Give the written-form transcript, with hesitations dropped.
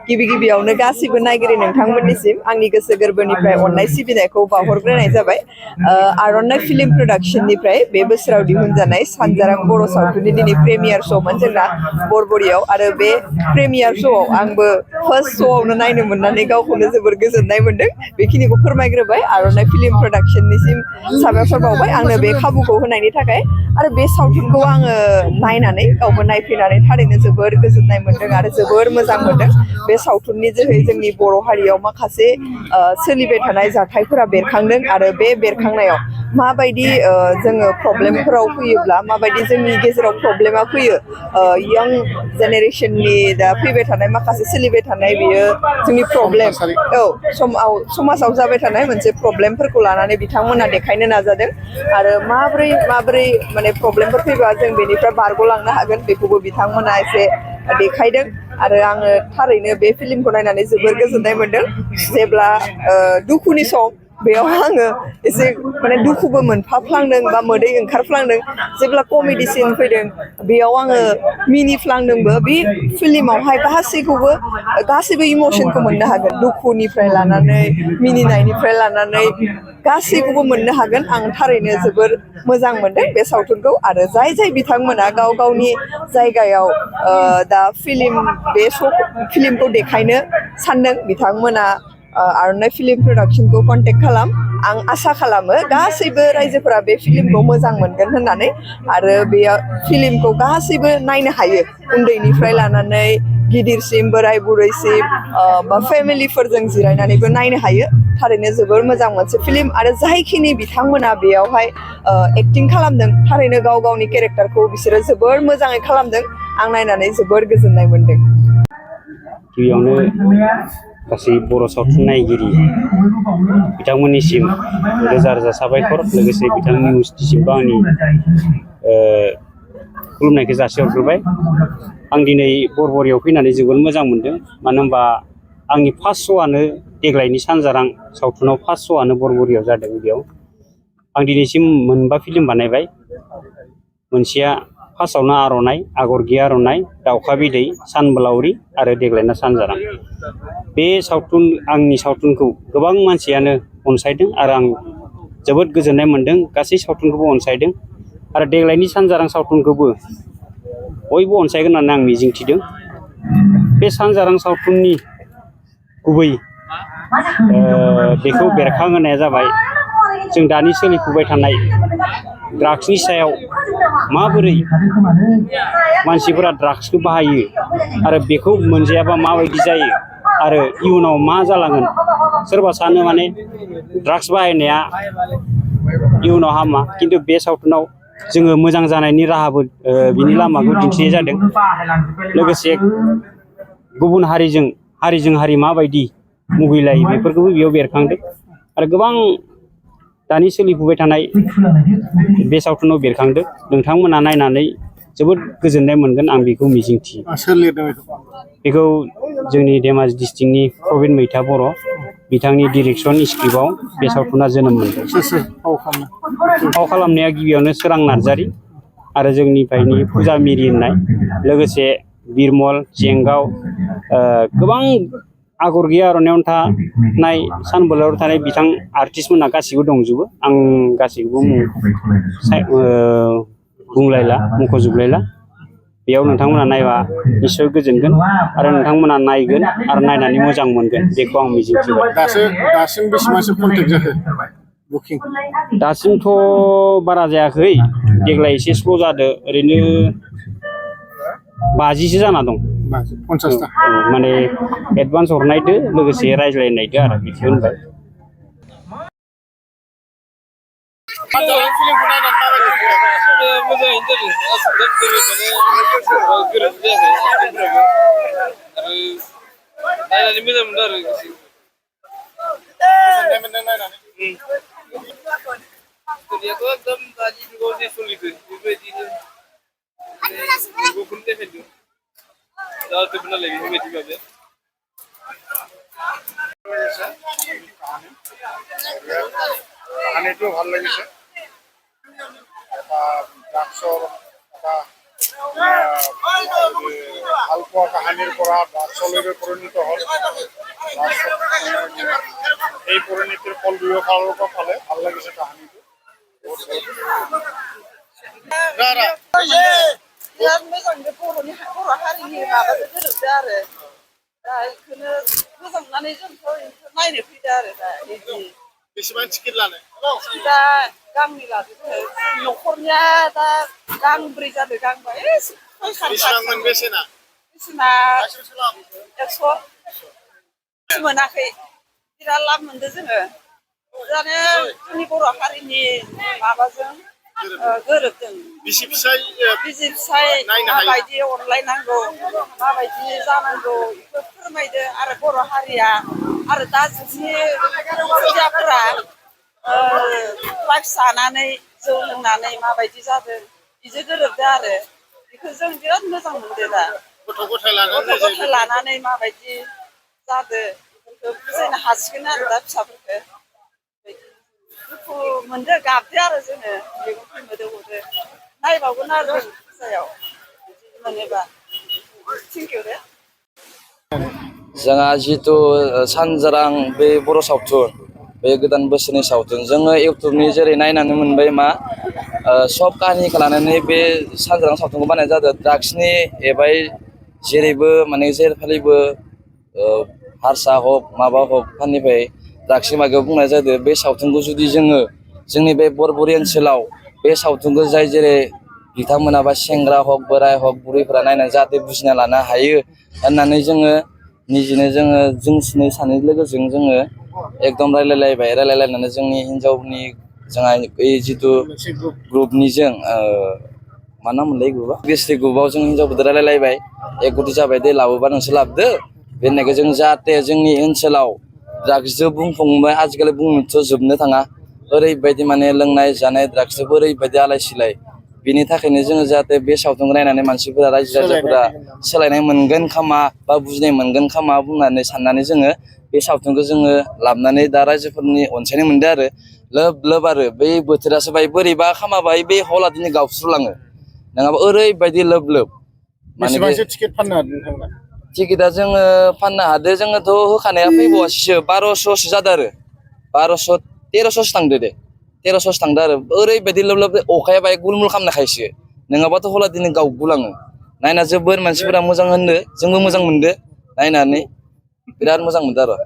गिबि गिबियावनो गासिबो नायगिरि नोंथांमोननिसिम आंनि गोसो गोरबोनिफ्राय अननाय सिबिनायखौ बावहरग्रोनाय जाबाय। आर'नाइ फिल्म प्रडाक्शननिफ्राय बे बोसोराव दिहुनजानाय सानजारां बर' सावथुननि दिनै प्रेमियार श'मोन जोंना बरबरियाव आरो बे प्रेमियार श'आव आंबो फार्स्ट श'आवनो नायनो मोननानै गावखौनो जोबोर गोजोननाय मोन्दों। बेखिनिखौ फोरमायग्रोबाय आर'नाइ फिल्म प्रडाक्शननिसिम साबायखर बावबाय आंनो बे खाबुखौ होनायनि थाखाय आरो बे सावथुनखौ आङो नायनानै गावबो नायफैनानै थारैनो जोबोर गोजोननाय मोन्दों आरो जोबोर मोजां मोन्दों। बे सावथुननि जोहै जोंनि बर' हारियाव माखासे सोलिबाय थानाय जाथायफोरा बेरखांदों आरो बे बेरखांनायाव माबायदि जोङो प्रब्लेमफोराव फैयोब्ला माबायदि जोंनि गेजेराव प्रब्लेमा फैयो यां जेनेरेसननि दा फैबाय थानाय माखासे सोलिबाय थानाय बियो जोंनि प्रब्लेम समाजाव जाबाय थानाय मोनसे प्रब्लेमफोरखौ लानानै बिथांमोना देखायनो नाजादों आरो माबोरै माने प्रब्लेमफोर फैबा जों बेनिफ्राय बारग'लांनो हागोन बेखौबो बिथांमोना एसे देखायदों आरो आङो थारैनो बे फिल्मखौ नायनानै जोबोर गोजोननाय मोन्दों। जेब्ला दुखुनि सम बेयाव आङो एसे माने दुखुबो मोनफाफ्लांदों बा मोदै ओंखारफ्लांदों जेब्ला कमेडि सिन फैदों बेयाव आङो मिनिफ्लांदोंबो। बे फिल्मावहाय गासैबो इमसनखौ मोननो हागोन दुखुनिफ्राय लानानै मिनिनायनिफ्राय लानानै गासैखौबो मोननो हागोन। आं थारैनो जोबोर मोजां मोनदों बे सावथुनखौ आरो जाय बिथांमोना गाव गावनि जायगायाव दा बे फिल्मखौ देखायनो सानदों बिथांमोना आर'नाइ फिल्म प्रडाक्शनखौ कन्टेक्ट खालाम। आं आसा खालामो गासैबो रायजोफोरा बे फिल्मखौ मोजां मोनगोन होननानै आरो बे फिल्मखौ गासैबो नायनो हायो उन्दैनिफ्राय लानानै गिदिरसिम बोराय बुरैसिम बा फेमिलिफोरजों जिरायनानैबो नायनो हायो। थारैनो जोबोर मोजां मोनसे फिल्म आरो जायखिनि बिथांमोना बेयावहाय एक्टिं खालामदों थारैनो गाव गावनि केरेक्टारखौ बिसोरो जोबोर मोजाङै खालामदों। आं नायनानै जोबोर गोजोननाय मोन्दों। गिबियावनो गासै बर' सावथुन नायगिरि बिथांमोननिसिम रोजा रोजा साबायखर लोगोसे बिथां निउसनिसिमबो आंनि खुलुमनायखौ जासिहरग्रोबाय। आं दिनै बरबरियाव फैनानै जोबोद मोजां मोन्दों मानो होनबा आंनि फार्स्ट श'आनो देग्लायनि सानजारां सावथुनाव फार्स्ट श'आनो बरबरियाव जादों। बेयाव आं दिनैसिम मोनबा फिल्म बानायबाय। मोनसेया फार्स्टआवनो आर'नाइ आगर गैया आर'नाइ दाउखा बिदै सानबोलावरि आरो देग्लायना सानजारां। बे आंनि सावथुनखौ गोबां मानसियानो अनसायदों आरो आं जोबोद गोजोननाय मोन्दों। गासै सावथुनखौबो अनसायदों आरो देग्लायनि सानजारां सावथुनखौबो बयबो अनसायगोन होननानै आं मिजिंथिदों। बे सानजारां सावथुननि गुबै बेखौ बेरखांहोनाया जाबाय जों दानि सोलिफुबाय थानाय ड्राग्सनि सायाव माबोरै मानसिफोरा ड्राग्सखौ बाहायो आरो बेखौ मोनजायाबा माबायदि जायो आरो इयुनाव मा जालांगोन। सोरबा सानो माने ड्राग्स बाहायनाया इयुनाव हामा, खिन्थु बे सावथुनाव जोङो मोजां जानायनि राहाबो बिनि लामाखौ दिन्थिनाय जादों। लोगोसे गुबुन हारिजों हारि माबायदि मुगैलायो बेफोरखौबो बेयाव बेरखांदों आरो गोबां दानि सोलिफुबाय थानाय बे सावथुनाव बेरखांदों। नोंथांमोना नायनानै जोबोद गोजोननाय मोनगोन आं बेखौ मिजिंथियो। बेखौ जोंनि धेमाजि डिस्ट्रिक्टनि प्रबिन मैथा बर' बिथांनि डिरेक्सन स्क्रिप्टआव बे सावथुना जोनोम मोनदों। फाव खालामनाया गिबियावनो सोरां नार्जारि आरो जोंनिफ्रायनि फुजा मिरि होननाय लोगोसे बिरमल जेंगाव गोबां आगर गैया आर'नायावनो थानाय सानबोलावरि थानाय बिथां आर्टिस्टमोनहा गासिबो दंजोबो। आं गासैखौबो बुंलायला मख'जोबलायला। बेयाव नोंथांमोना नायबा निस्सय गोजोनगोन आरो नोंथांमोना नायगोन आरो नायनानै मोजां मोनगोन बेखौ आं मिजिंथिबाय। दासिम बेसेबांसो कन्टेक्ट जाखो बुकिं? दासिमथ' बारा जायाखै, देग्लाय एसे स्ल' जादों। ओरैनो 50सो जाना दं। 50ता माने एडभान्स हरनायदो लोगोसे रायज्लायनायदो आरो बेखौ होनबाय। কাহানীটো ভাল লাগিছে। এটা ড্ৰাগছৰ এটা আলপোয়া কাহিনীর পৰা চলৰে পৰিণত হ'ল এই পৰিণতিৰ ফল দুয়োফালৰ পৰা পালে ভাল লাগিছে কাহিনীটো बिराद मोजां बे बर' हारिनि माबाजों गोरोबदो आरो दा बेखौनो मोजां मोननानै जोंथ' नायनो फैदो आरो दा बिदि बेसेबां टिकेट लानो दा गांनै लादो न'खरनिया दा गांब्रै जादो गांबा बेसेबांमोन बेसेना बेसेना 100 मोनाखै बिराद लाब मोनदो जोङो दानो जोंनि बर' हारिनि माबाजों गोरोबदों बिसि फिसाय माबायदि अनलायनांगौ माबायदि जानांगौ बेखौ फोरमायदो आरो बर' हारिया आरो दा जुगनि खुदियाफोरा ड्राग्स जानानै जौ लोंनानै माबायदि जादों बिजों गोरोबदो आरो बेखौ जों बिराद मोजां मोनदो दा गथ' गथाय लानानै माबायदि जादो बेफोरखौ बुजायनो हासिगोन आरो दा फिसाफोरखौ दुखु मोनदो गाबदो आरो जोङो मेगन मोदो गदो नायबावगोन आरो जों फुजायाव बिदि मोनोबा थेंकिउ दे जोंहा जिथु सानजारां बे बर' सावथुन बे गोदान बोसोरनि सावथुन जोङो इउटुबनि जेरै नायनानै मोनबाय मा सब काहिनिखौ लानानै बे सानजारां सावथुनखौ बानायनाय जादों ड्राग्सनि एबाय जेरैबो माने जेरैखालिबो हारसा हक माबा हक फाननिफ्राय ड्राग्सनि बागैयाव बुंनाय जादों बे सावथुनखौ जुदि जोङो जोंनि बे बरबरि ओनसोलाव बे सावथुनखौ जाय जेरै बिथांमोनाबा सेंग्रा हक बोराय हक बुरैफोरा नायनानै जाहाथे बुजिना लानो हायो होननानै जोङो निजेनो जों सिनै सानै लोगोजों जोङो एकदम रायलायलायनानै जोंनि हिन्जावनि जोंहा बै जिथु ग्रुपनिजों मा नाम मोनलाय ग्रुपआ गेस्ट्रिक ग्रुपआव जों हिन्जावफोरजों रायलायलायबाय एक गति जाबाय दे लाबोबा नोंसोर लाबोदो बे होननायखौ जों जाहाथे जोंनि ओनसोलाव ड्राग्सजों बुंफुंबाय आजिखालि बुंनोथ' जोबनो थाङा ओरैबायदि माने लोंनाय जानाय ड्राग्सजों ओरैबायदि आलाय सिलाय बिनि थाखायनो जोङो जाहाथे बे सावथुनखौ नायनानै मानसिफोरा रायजो राजाफोरा सोलायनाय मोनगोन खोमा बा बुजिनाय मोनगोन खोमा बुंनानै साननानै जोङो बे सावथुनखौ जोङो लाबोनानै दा रायजोफोरनि अनसायनाय मोनदों आरो लोब आरो बै बोथोरासो बाय बोरैबा खामाबाय बे हला दिनै गावस्रुलाङो नङाबा ओरैबायदि लोब बेसेबांसो टिकेट फाननो हादों नोंथांमोना टिकेटआ जोङो फाननो हादों जोङोथ' होखानाया फैबावासैसो 1200सो जादों आरो 1200 1300सो थांदो दे 1300सो थांदो आरो ओरैबायदि लोब अखाया बाय गुलमुल खालामनायखायसो नङाबाथ' हला दिनै गावगुलाङो नायना जोबोर मानसिफोरा मोजां होनदो जोंबो मोजां मोनदो नायनानै बिराद मोजां मोनदो आरो